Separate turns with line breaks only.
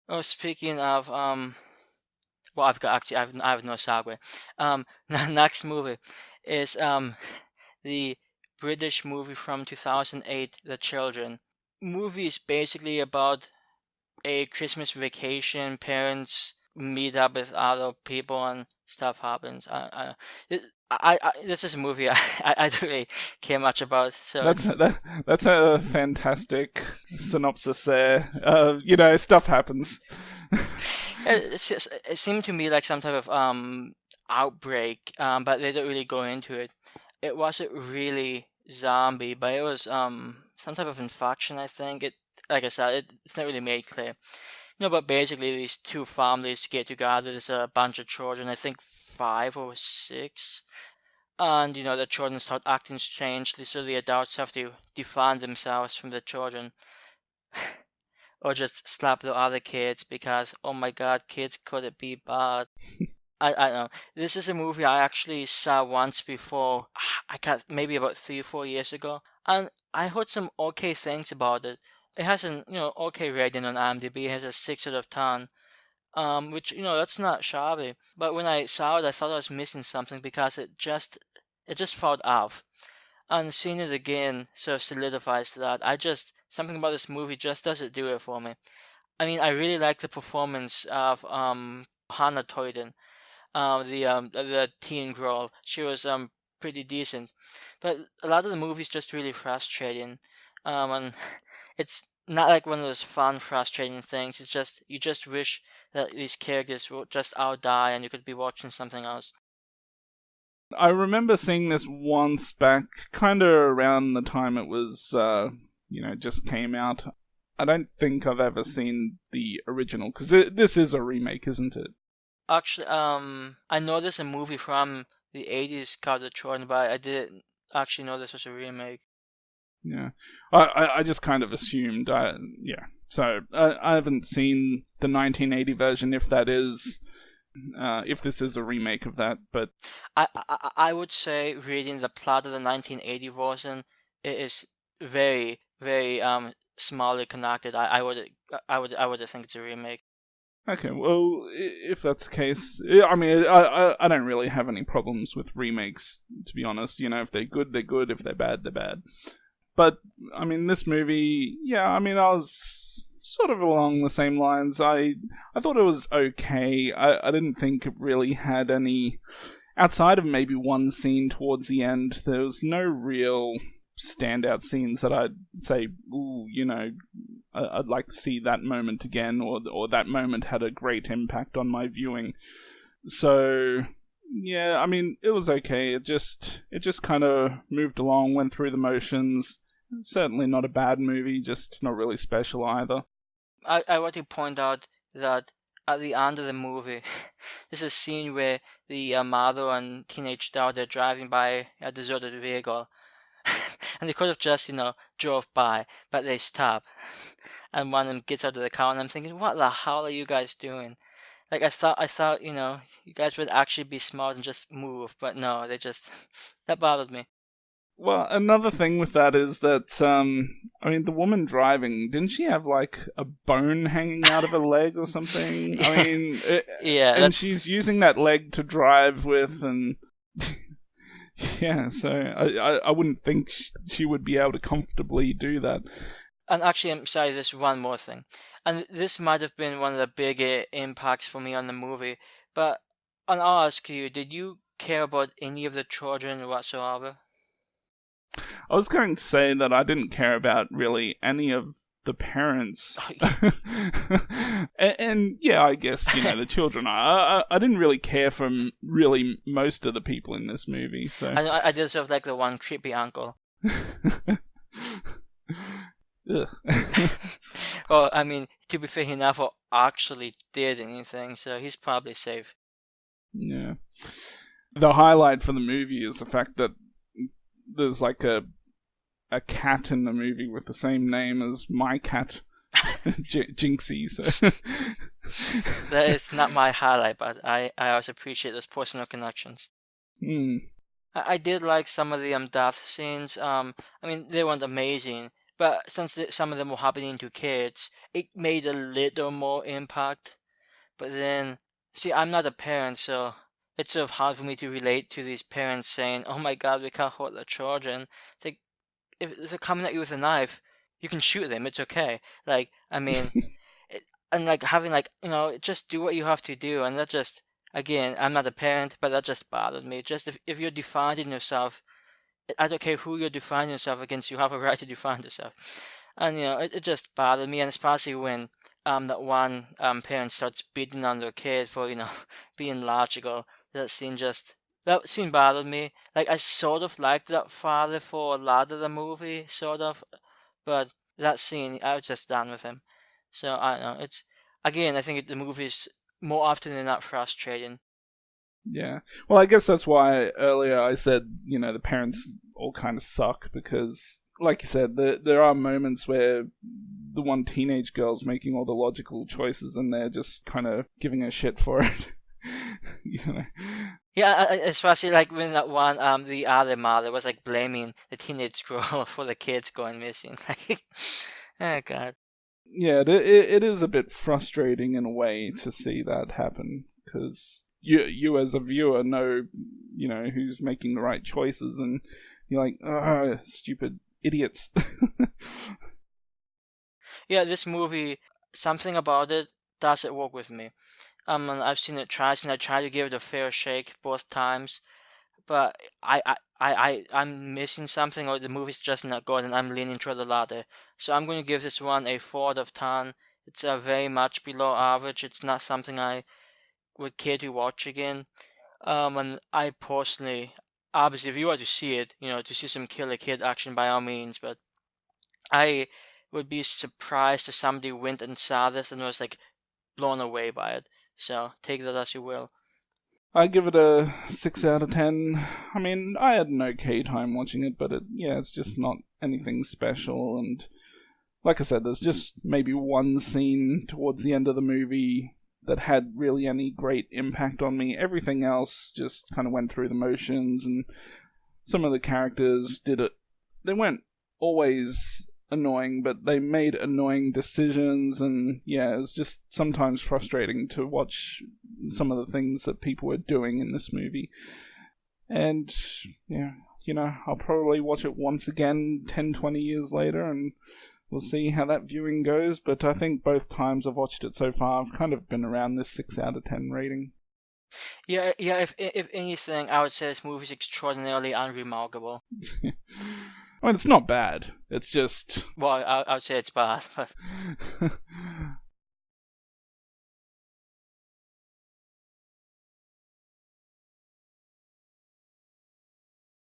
Oh, speaking of well, I've got actually I have no segue. Next movie is the British movie from 2008, The Children. Movie is basically about a Christmas vacation. Parents meet up with other people and stuff happens. This is a movie I don't really care much about. So
That's
it's
that's a fantastic synopsis there. Stuff happens.
it seemed to me like some type of outbreak, but they don't really go into it. It wasn't really zombie, but it was some type of infection. I think it, like I said, it's not really made clear. No, but basically these two families get together. There's a bunch of children, I think five or six, and the children start acting strangely, so the adults have to defend themselves from the children, or just slap the other kids because oh my god, kids could it be bad. I don't know. This is a movie I actually saw once before. I got maybe about 3 or 4 years ago, and I heard some okay things about it. It has an okay rating on IMDb. It has a 6 out of 10, which that's not shabby. But when I saw it, I thought I was missing something because it just felt off. And seeing it again sort of solidifies that. Something about this movie just doesn't do it for me. I mean, I really like the performance of Hannah Toyden, the teen girl. She was pretty decent, but a lot of the movie's just really frustrating, and it's not like one of those fun, frustrating things. It's just you just wish that these characters would just out die and you could be watching something else.
I remember seeing this once back, kind of around the time it was, just came out. I don't think I've ever seen the original because this is a remake, isn't it?
Actually, I know there's a movie from the '80s called The Jordan, but I didn't actually know this was a remake.
Yeah, I just kind of assumed. Yeah, so I haven't seen the 1980 version, if this is a remake of that. But
I would say reading the plot of the 1980 version, it is very very smallly connected. I would think it's a remake.
okay, well, if that's the case, I mean, I don't really have any problems with remakes, to be honest. If they're good, they're good. If they're bad, they're bad. But I mean, this movie, yeah, I mean, I was sort of along the same lines. I thought it was okay. I didn't think it really had any, outside of maybe one scene towards the end. There was no real standout scenes that I'd say, ooh, I'd like to see that moment again, or that moment had a great impact on my viewing. So yeah, I mean, it was okay. It just kind of moved along, went through the motions. Certainly not a bad movie, just not really special either.
I want to point out that at the end of the movie, there's a scene where the mother and teenage daughter are driving by a deserted vehicle, and they could have just drove by, but they stop, and one of them gets out of the car, and I'm thinking, what the hell are you guys doing? Like I thought you guys would actually be smart and just move, but no, they just that bothered me.
Well, another thing with that is that, I mean, the woman driving, didn't she have like a bone hanging out of her leg or something? I
Yeah,
mean,
yeah,
and
that's
she's using that leg to drive with, and yeah, so I wouldn't think she would be able to comfortably do that.
and actually I'm sorry, there's one more thing, and this might have been one of the bigger impacts for me on the movie, but and I'll ask you, did you care about any of the children whatsoever?
I was going to say that I didn't care about really any of the parents, and yeah, I guess the children. I didn't really care for really most of the people in this movie. So
I know I did sort of like the one creepy uncle.
Ugh.
Well, I mean, to be fair, he never actually did anything, so he's probably safe.
Yeah. The highlight for the movie is the fact that there's like a cat in the movie with the same name as my cat, Jinxie. So
That is not my highlight, but I also appreciate those personal connections.
Hmm.
I did like some of the death scenes. I mean, they weren't amazing, But since some of them were happening to kids, it made a little more impact. But then, see, I'm not a parent, so it's sort of hard for me to relate to these parents saying, "Oh my God, we can't hurt the children." It's like if they're coming at you with a knife, you can shoot them. It's okay. Like, I mean, and like having like just do what you have to do, and that just again, I'm not a parent, but that just bothered me. Just if you're defining yourself, I don't care who you're defining yourself against, you have a right to define yourself. And it just bothered me, and especially when that one parent starts beating on their kid for being logical. That scene bothered me. Like I sort of liked that father for a lot of the movie, sort of, but that scene I was just done with him. So I don't know. It's again, I think the movie's more often than not frustrating.
Yeah. Well, I guess that's why earlier I said, the parents all kind of suck because, like you said, there are moments where the one teenage girl's making all the logical choices and they're just kind of giving a shit for it. you know.
Yeah, especially like when that one, the other mother was like blaming the teenage girl for the kids going missing. Like, oh god.
Yeah, it is a bit frustrating in a way to see that happen because you as a viewer know, who's making the right choices, and you're like, ah, stupid idiots.
Yeah, this movie, something about it doesn't work with me. And I've seen it twice, and I tried to give it a fair shake both times, but I'm missing something, or the movie's just not good, and I'm leaning toward the latter. So I'm going to give this one a 4 out of 10. It's very much below average. It's not something I would care to watch again. And I personally, obviously, if you were to see it, to see some Killer Kid action by all means, but I would be surprised if somebody went and saw this and was like blown away by it. So take that as you will.
I give it a 6 out of 10. I mean, I had an okay time watching it, but it's just not anything special. And like I said, there's just maybe one scene towards the end of the movie that had really any great impact on me. Everything else just kind of went through the motions, and some of the characters did it. They weren't always annoying, but they made annoying decisions, and yeah, it was just sometimes frustrating to watch some of the things that people were doing in this movie. And yeah, I'll probably watch it once again 10, 20 years later, and we'll see how that viewing goes, but I think both times I've watched it so far, I've kind of been around this 6 out of 10 rating.
Yeah. If anything, I would say this movie is extraordinarily unremarkable.
I mean, it's not bad. It's just...
Well, I would say it's bad, but...